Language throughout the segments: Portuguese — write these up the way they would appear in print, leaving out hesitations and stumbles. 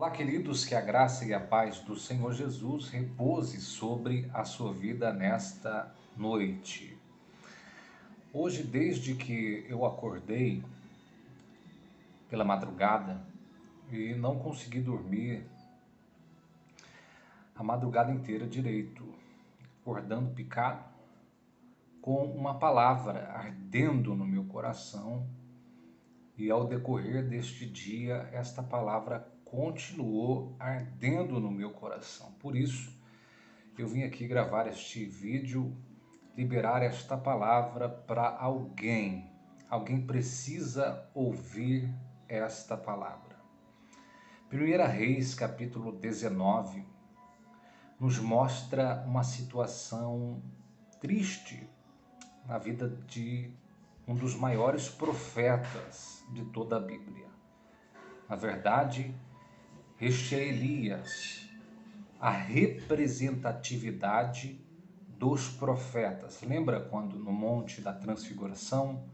Olá, queridos, que a graça e a paz do Senhor Jesus repouse sobre a sua vida nesta noite. Hoje, desde que eu acordei pela madrugada e não consegui dormir a madrugada inteira direito, acordando picado, com uma palavra ardendo no meu coração, e ao decorrer deste dia, esta palavra continuou ardendo no meu coração. Por isso, eu vim aqui gravar este vídeo, liberar esta palavra para alguém. Alguém precisa ouvir esta palavra. 1 Reis, capítulo 19, nos mostra uma situação triste na vida de um dos maiores profetas de toda a Bíblia. Na verdade, este é Elias, a representatividade dos profetas. Lembra quando no Monte da Transfiguração,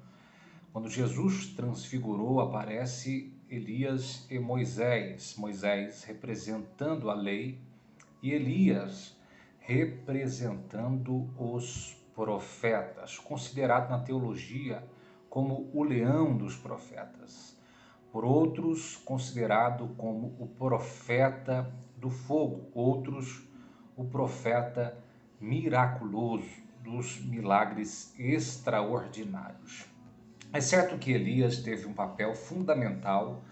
quando Jesus transfigurou, aparece Elias e Moisés. Moisés representando a lei e Elias representando os profetas, considerado na teologia como o leão dos profetas. Por outros, considerado como o profeta do fogo, outros, o profeta miraculoso, dos milagres extraordinários. É certo que Elias teve um papel fundamental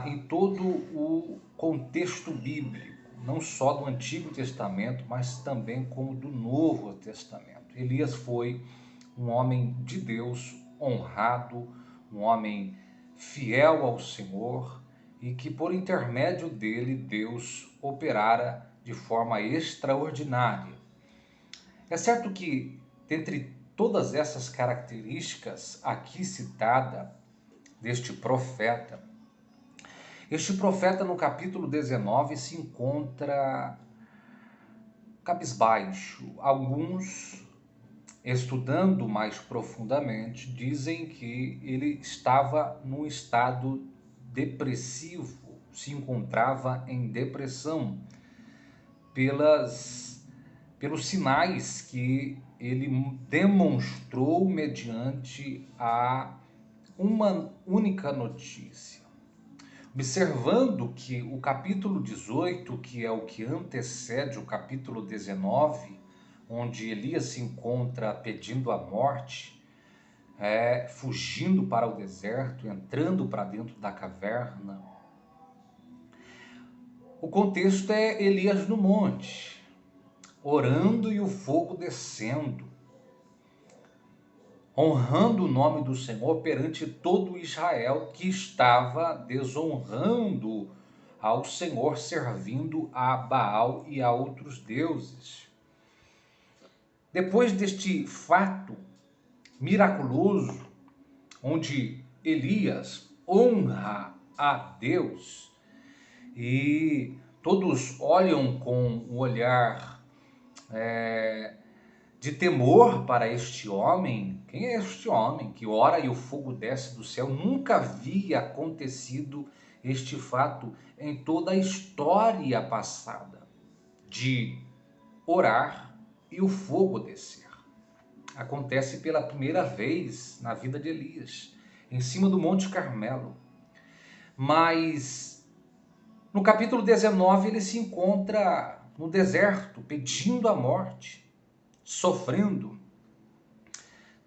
em todo o contexto bíblico, não só do Antigo Testamento, mas também como do Novo Testamento. Elias foi um homem de Deus honrado, um homem fiel ao Senhor e que por intermédio dele Deus operara de forma extraordinária. É certo que, dentre todas essas características aqui citadas deste profeta, este profeta no capítulo 19 se encontra cabisbaixo. Alguns, estudando mais profundamente, dizem que ele estava num estado depressivo, se encontrava em depressão, pelos sinais que ele demonstrou mediante a uma única notícia. Observando que o capítulo 18, que é o que antecede o capítulo 19, onde Elias se encontra pedindo a morte, fugindo para o deserto, entrando para dentro da caverna. O contexto é Elias no monte, orando e o fogo descendo, honrando o nome do Senhor perante todo Israel que estava desonrando ao Senhor, servindo a Baal e a outros deuses. Depois deste fato miraculoso, onde Elias honra a Deus e todos olham com um olhar de temor para este homem. Quem é este homem que ora e o fogo desce do céu? Nunca havia acontecido este fato em toda a história passada de orar e o fogo descer. Acontece pela primeira vez na vida de Elias, em cima do Monte Carmelo. Mas no capítulo 19 ele se encontra no deserto, pedindo a morte, sofrendo,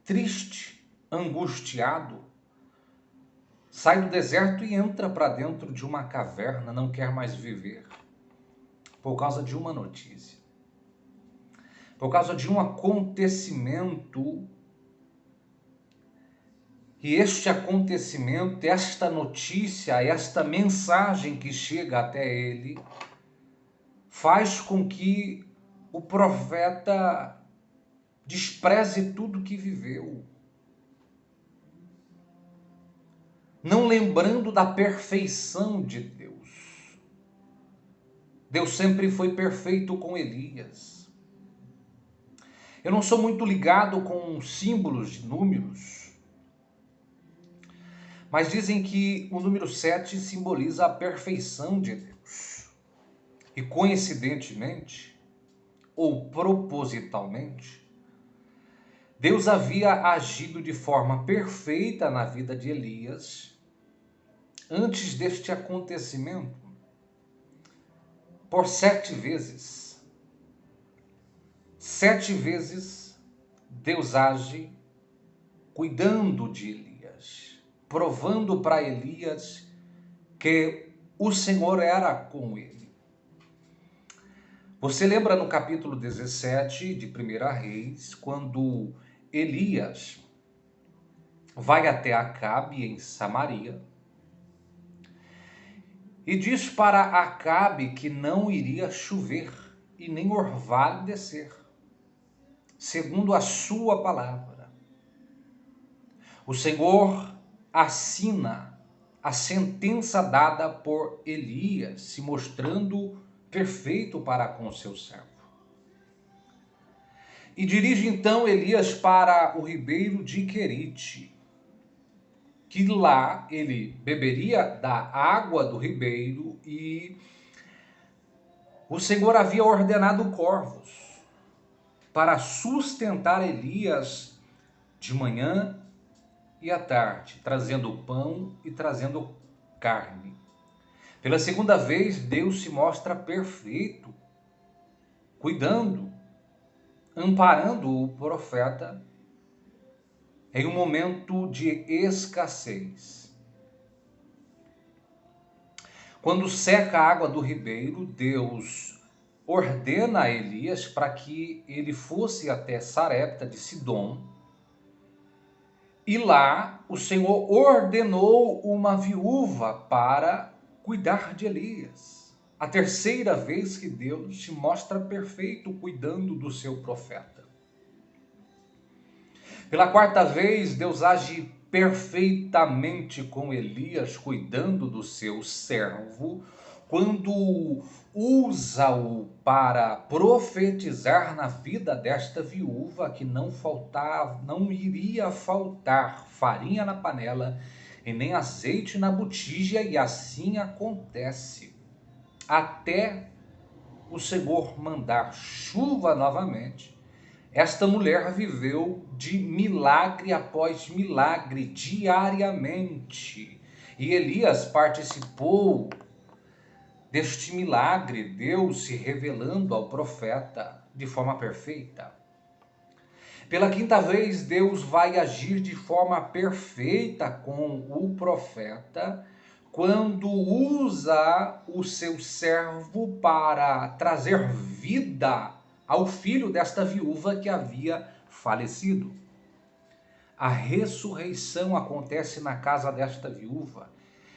triste, angustiado. Sai do deserto e entra para dentro de uma caverna, não quer mais viver, por causa de uma notícia, por causa de um acontecimento. E este acontecimento, esta notícia, esta mensagem que chega até ele, faz com que o profeta despreze tudo que viveu, não lembrando da perfeição de Deus. Deus sempre foi perfeito com Elias. Eu não sou muito ligado com símbolos de números, Mas dizem que o número 7 simboliza a perfeição de Deus. E coincidentemente, ou propositalmente, Deus havia agido de forma perfeita na vida de Elias antes deste acontecimento por 7 vezes. 7 vezes Deus age cuidando de Elias, provando para Elias que o Senhor era com ele. Você lembra no capítulo 17 de 1 Reis, quando Elias vai até Acabe em Samaria e diz para Acabe que não iria chover e nem orvalho descer, segundo a sua palavra. O Senhor assina a sentença dada por Elias, se mostrando perfeito para com seu servo. E dirige então Elias para o ribeiro de Querite, que lá ele beberia da água do ribeiro, e o Senhor havia ordenado corvos para sustentar Elias de manhã e à tarde, trazendo pão e trazendo carne. Pela segunda vez, Deus se mostra perfeito, cuidando, amparando o profeta em um momento de escassez. Quando seca a água do ribeiro, Deus ordena a Elias para que ele fosse até Sarepta de Sidom, e lá o Senhor ordenou uma viúva para cuidar de Elias. A terceira vez que Deus se mostra perfeito cuidando do seu profeta. Pela quarta vez, Deus age perfeitamente com Elias, cuidando do seu servo, quando usa-o para profetizar na vida desta viúva que não iria faltar farinha na panela e nem azeite na botija, e assim acontece. Até o Senhor mandar chuva novamente, esta mulher viveu de milagre após milagre diariamente. E Elias participou deste milagre, Deus se revelando ao profeta de forma perfeita. Pela quinta vez, Deus vai agir de forma perfeita com o profeta, quando usa o seu servo para trazer vida ao filho desta viúva que havia falecido. A ressurreição acontece na casa desta viúva,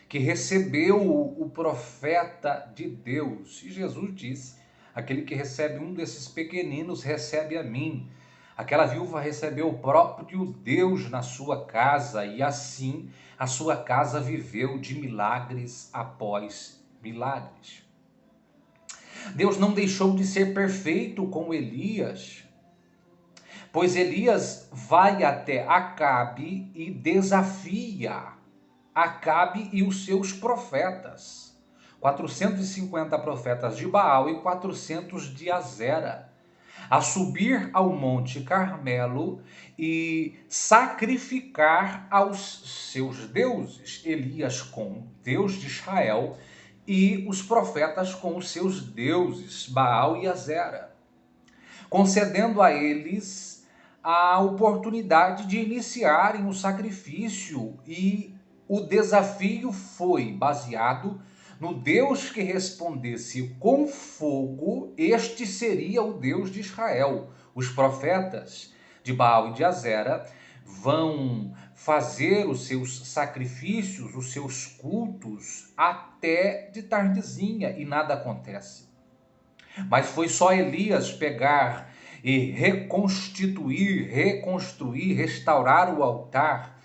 que recebeu o profeta de Deus. E Jesus disse: aquele que recebe um desses pequeninos recebe a mim. Aquela viúva recebeu o próprio Deus na sua casa, e assim a sua casa viveu de milagres após milagres. Deus não deixou de ser perfeito com Elias, pois Elias vai até Acabe e desafia Acabe e os seus profetas. 450 profetas de Baal e 400 de Azera, a subir ao Monte Carmelo e sacrificar aos seus deuses. Elias com Deus de Israel e os profetas com os seus deuses, Baal e Azera, concedendo a eles a oportunidade de iniciarem o sacrifício, e o desafio foi baseado no Deus que respondesse com fogo. Este seria o Deus de Israel. Os profetas de Baal e de Azera vão fazer os seus sacrifícios, os seus cultos, até de tardezinha, e nada acontece. Mas foi só Elias pegar e reconstruir, restaurar o altar,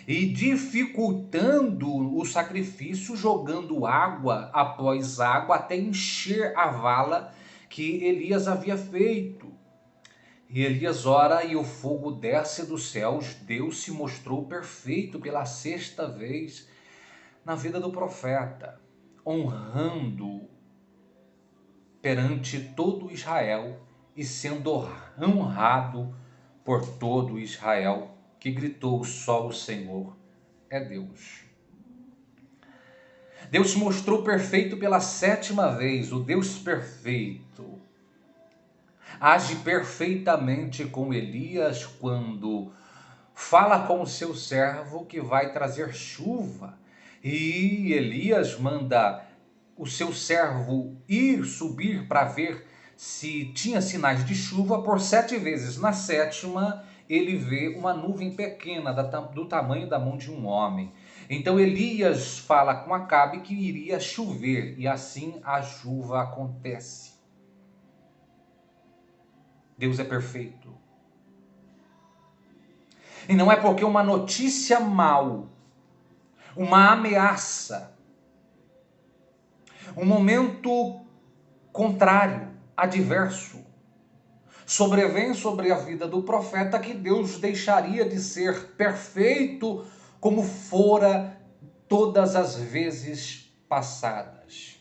e dificultando o sacrifício, jogando água após água até encher a vala que Elias havia feito. E Elias ora e o fogo desce dos céus. Deus se mostrou perfeito pela sexta vez na vida do profeta, honrando perante todo Israel e sendo honrado por todo Israel, que gritou: só o Senhor é Deus. Deus se mostrou perfeito pela sétima vez. O Deus perfeito age perfeitamente com Elias quando fala com o seu servo que vai trazer chuva. E Elias manda o seu servo subir para ver se tinha sinais de chuva por 7 vezes. Na sétima, ele vê uma nuvem pequena do tamanho da mão de um homem. Então Elias fala com Acabe que iria chover, e assim a chuva acontece. Deus é perfeito. E não é porque uma notícia mal, uma ameaça, um momento contrário, adverso, sobrevém sobre a vida do profeta que Deus deixaria de ser perfeito como fora todas as vezes passadas.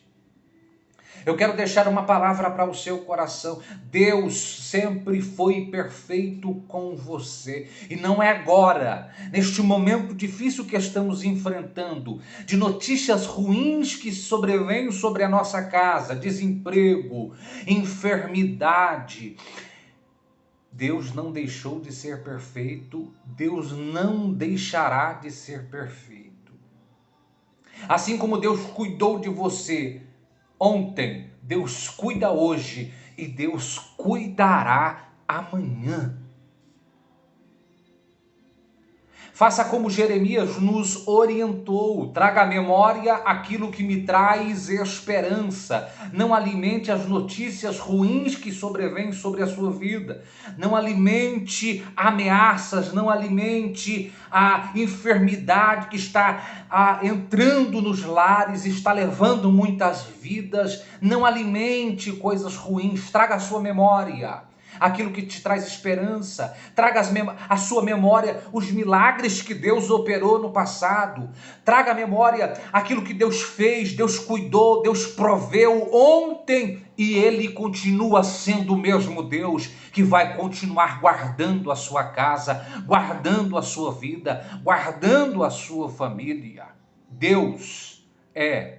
Eu quero deixar uma palavra para o seu coração. Deus sempre foi perfeito com você. E não é agora, neste momento difícil que estamos enfrentando, de notícias ruins que sobrevêm sobre a nossa casa, desemprego, enfermidade. Deus não deixou de ser perfeito, Deus não deixará de ser perfeito. Assim como Deus cuidou de você ontem, Deus cuida hoje e Deus cuidará amanhã. Faça como Jeremias nos orientou, traga à memória aquilo que me traz esperança. Não alimente as notícias ruins que sobrevêm sobre a sua vida. Não alimente ameaças, não alimente a enfermidade que está entrando nos lares, está levando muitas vidas. Não alimente coisas ruins, traga à sua memória aquilo que te traz esperança, traga à sua memória os milagres que Deus operou no passado, traga à memória aquilo que Deus fez, Deus cuidou, Deus proveu ontem, e Ele continua sendo o mesmo Deus que vai continuar guardando a sua casa, guardando a sua vida, guardando a sua família. Deus é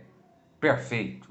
perfeito.